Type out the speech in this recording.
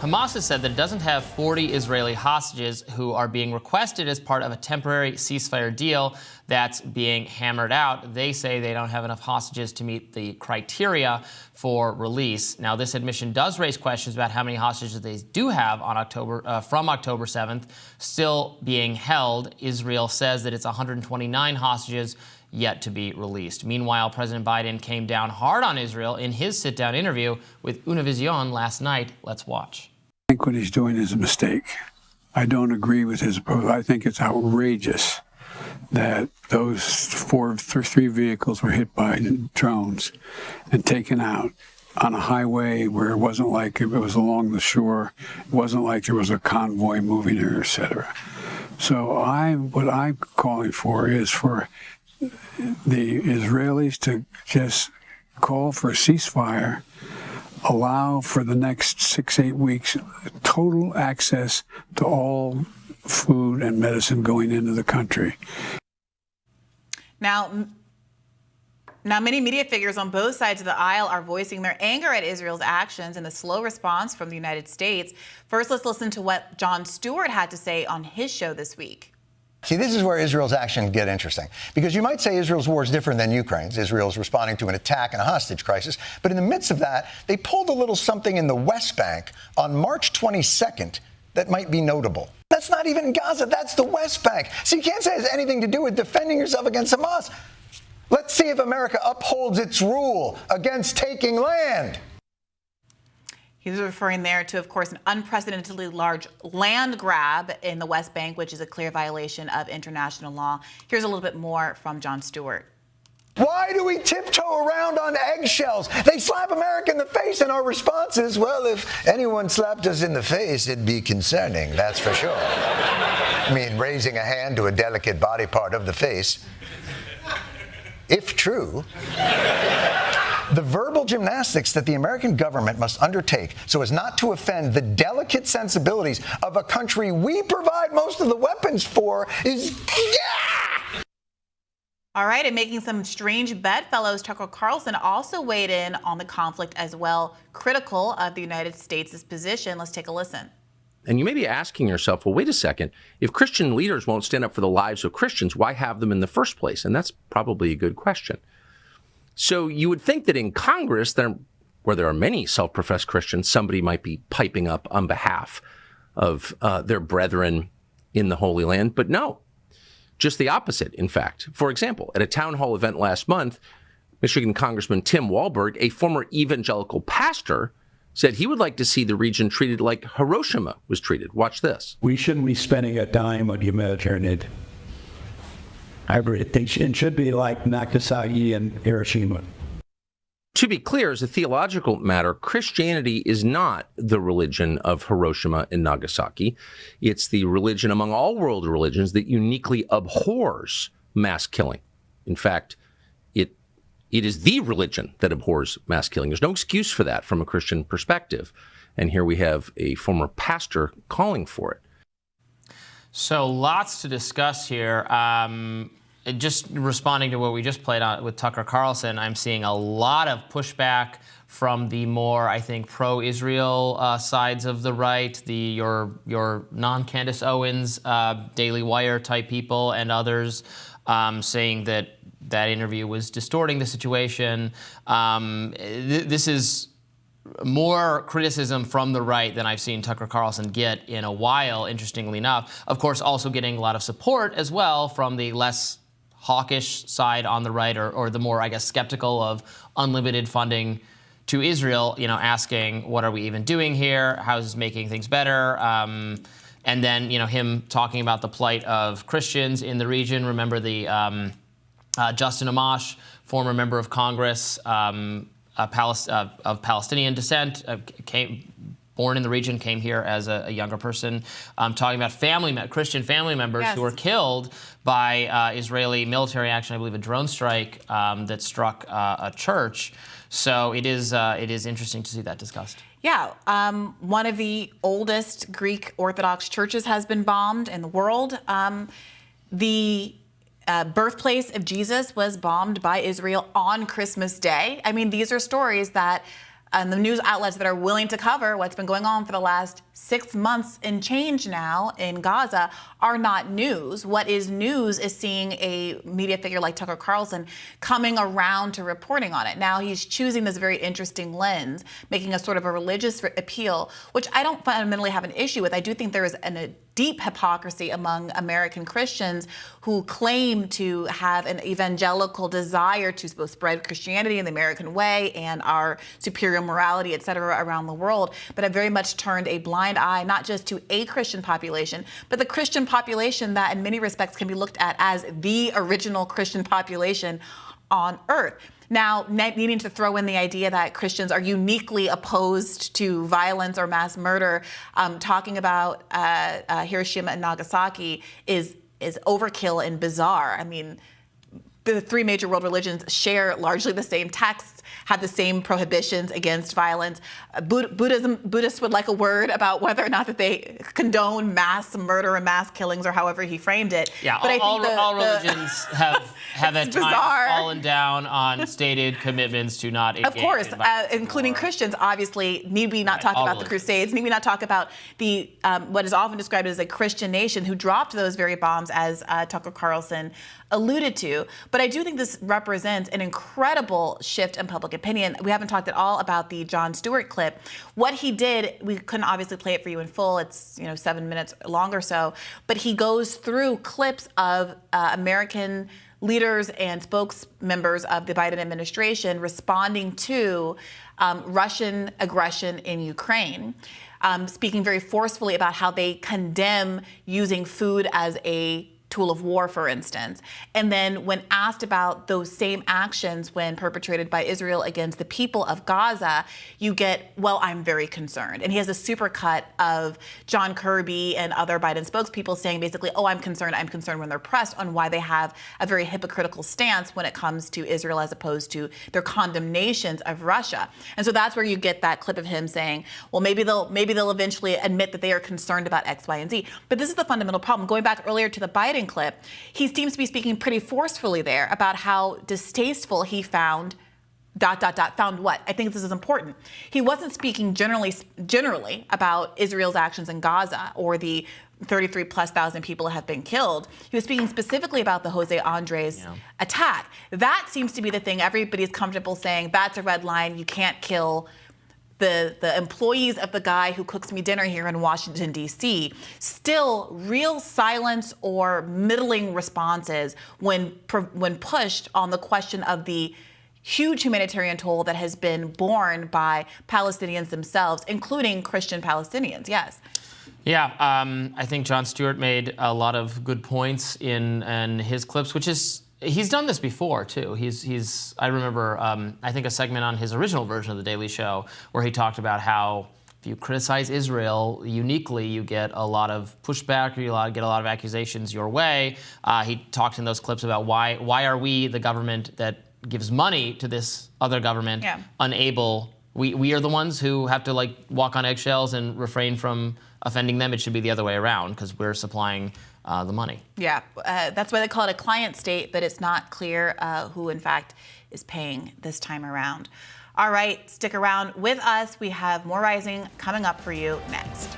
Hamas has said that it doesn't have 40 Israeli hostages who are being requested as part of a temporary ceasefire deal that's being hammered out. They say they don't have enough hostages to meet the criteria for release. Now, this admission does raise questions about how many hostages they do have on from October 7th still being held. Israel says that it's 129 hostages yet to be released. Meanwhile, President Biden came down hard on Israel in his sit-down interview with Univision last night. Let's watch. I think what he's doing is a mistake. I don't agree with his approach. I think it's outrageous that those three vehicles were hit by drones and taken out on a highway where it wasn't like it was along the shore. It wasn't like there was a convoy moving there, etc. So what I'm calling for is for the Israelis to just call for a ceasefire, allow for the next 6-8 weeks total access to all food and medicine going into the country. Now, many media figures on both sides of the aisle are voicing their anger at Israel's actions and the slow response from the United States. First, let's listen to what Jon Stewart had to say on his show this week. See, this is where Israel's actions get interesting, because you might say Israel's war is different than Ukraine's. Israel's responding to an attack and a hostage crisis. But in the midst of that, they pulled a little something in the West Bank on March 22nd that might be notable. That's not even Gaza. That's the West Bank. So you can't say it has anything to do with defending yourself against Hamas. Let's see if America upholds its rule against taking land. He was referring there to, of course, an unprecedentedly large land grab in the West Bank, which is a clear violation of international law. Here's a little bit more from Jon Stewart. Why do we tiptoe around on eggshells? They slap America in the face, and our response is, well, if anyone slapped us in the face, it'd be concerning, that's for sure. I mean, raising a hand to a delicate body part of the face, if true. The verbal gymnastics that the American government must undertake so as not to offend the delicate sensibilities of a country we provide most of the weapons for is... All right, and making some strange bedfellows, Tucker Carlson also weighed in on the conflict as well, critical of the United States' position. Let's take a listen. And you may be asking yourself, well, wait a second. If Christian leaders won't stand up for the lives of Christians, why have them in the first place? And that's probably a good question. So you would think that in Congress, where there are many self-professed Christians, somebody might be piping up on behalf of their brethren in the Holy Land. But no, just the opposite, in fact. For example, at a town hall event last month, Michigan Congressman Tim Walberg, a former evangelical pastor, said he would like to see the region treated like Hiroshima was treated. Watch this. We shouldn't be spending a dime on humanitarian aid. It should be like Nagasaki and Hiroshima. To be clear, as a theological matter, Christianity is not the religion of Hiroshima and Nagasaki. It's the religion among all world religions that uniquely abhors mass killing. In fact, it is the religion that abhors mass killing. There's no excuse for that from a Christian perspective. And here we have a former pastor calling for it. So lots to discuss here. Just responding to what we just played on with Tucker Carlson, I'm seeing a lot of pushback from the more, I think, pro-Israel sides of the right, your non-Candace Owens, Daily Wire type people and others, saying that interview was distorting the situation. This is more criticism from the right than I've seen Tucker Carlson get in a while, interestingly enough. Of course, also getting a lot of support as well from the less hawkish side on the right, or the more, I guess, skeptical of unlimited funding to Israel, asking, what are we even doing here? How is this making things better? And then, him talking about the plight of Christians in the region. Remember the Justin Amash, former member of Congress, of Palestinian descent, born in the region, came here as a younger person, talking about Christian family members who were killed by Israeli military action, I believe a drone strike that struck a church. So it is interesting to see that discussed. Yeah, one of the oldest Greek Orthodox churches has been bombed in the world. The birthplace of Jesus was bombed by Israel on Christmas Day. I mean, these are stories that and the news outlets that are willing to cover what's been going on for the last 6 months and change now in Gaza are not news. What is news is seeing a media figure like Tucker Carlson coming around to reporting on it. Now he's choosing this very interesting lens, making a sort of a religious appeal, which I don't fundamentally have an issue with. I do think there is a deep hypocrisy among American Christians who claim to have an evangelical desire to both spread Christianity in the American way and our superior morality, et cetera, around the world, but have very much turned a blind eye, not just to a Christian population, but the Christian population that in many respects can be looked at as the original Christian population on earth. Now, needing to throw in the idea that Christians are uniquely opposed to violence or mass murder, talking about Hiroshima and Nagasaki is overkill and bizarre. I mean, the three major world religions share largely the same texts, have the same prohibitions against violence. Buddhists would like a word about whether or not that they condone mass murder and mass killings, or however he framed it. Yeah, but all religions have at times fallen down on stated commitments to not engage. Of course, in violence including war. Christians, obviously. Need we not talk about the Crusades? Need we not talk about the what is often described as a Christian nation who dropped those very bombs, as Tucker Carlson alluded to? But I do think this represents an incredible shift in public opinion. We haven't talked at all about the Jon Stewart clip. What he did, we couldn't obviously play it for you in full. It's 7 minutes long or so. But he goes through clips of American leaders and spokesmembers of the Biden administration responding to Russian aggression in Ukraine, speaking very forcefully about how they condemn using food as a tool of war, for instance. And then when asked about those same actions when perpetrated by Israel against the people of Gaza, you get, well, I'm very concerned. And he has a supercut of John Kirby and other Biden spokespeople saying basically, oh, I'm concerned when they're pressed on why they have a very hypocritical stance when it comes to Israel as opposed to their condemnations of Russia. And so that's where you get that clip of him saying, well, maybe they'll eventually admit that they are concerned about X, Y, and Z. But this is the fundamental problem. Going back earlier to the Biden clip, he seems to be speaking pretty forcefully there about how distasteful he found found what? I think this is important. He wasn't speaking generally about Israel's actions in Gaza or the 33,000+ people have been killed. He was speaking specifically about the Jose Andres attack. That seems to be the thing everybody's comfortable saying, that's a red line, you can't kill the employees of the guy who cooks me dinner here in Washington, D.C. Still, real silence or middling responses when pushed on the question of the huge humanitarian toll that has been borne by Palestinians themselves, including Christian Palestinians. Yes. Yeah, I think Jon Stewart made a lot of good points in his clips, which is, he's done this before too. I remember, I think a segment on his original version of The Daily Show where he talked about how if you criticize Israel uniquely, you get a lot of pushback, or you get a lot of accusations your way. He talked in those clips about why are we, the government that gives money to this other government, unable? We are the ones who have to walk on eggshells and refrain from offending them. It should be the other way around because we're supplying the money. Yeah, that's why they call it a client state, but it's not clear who, in fact, is paying this time around. All right, stick around with us. We have more Rising coming up for you next.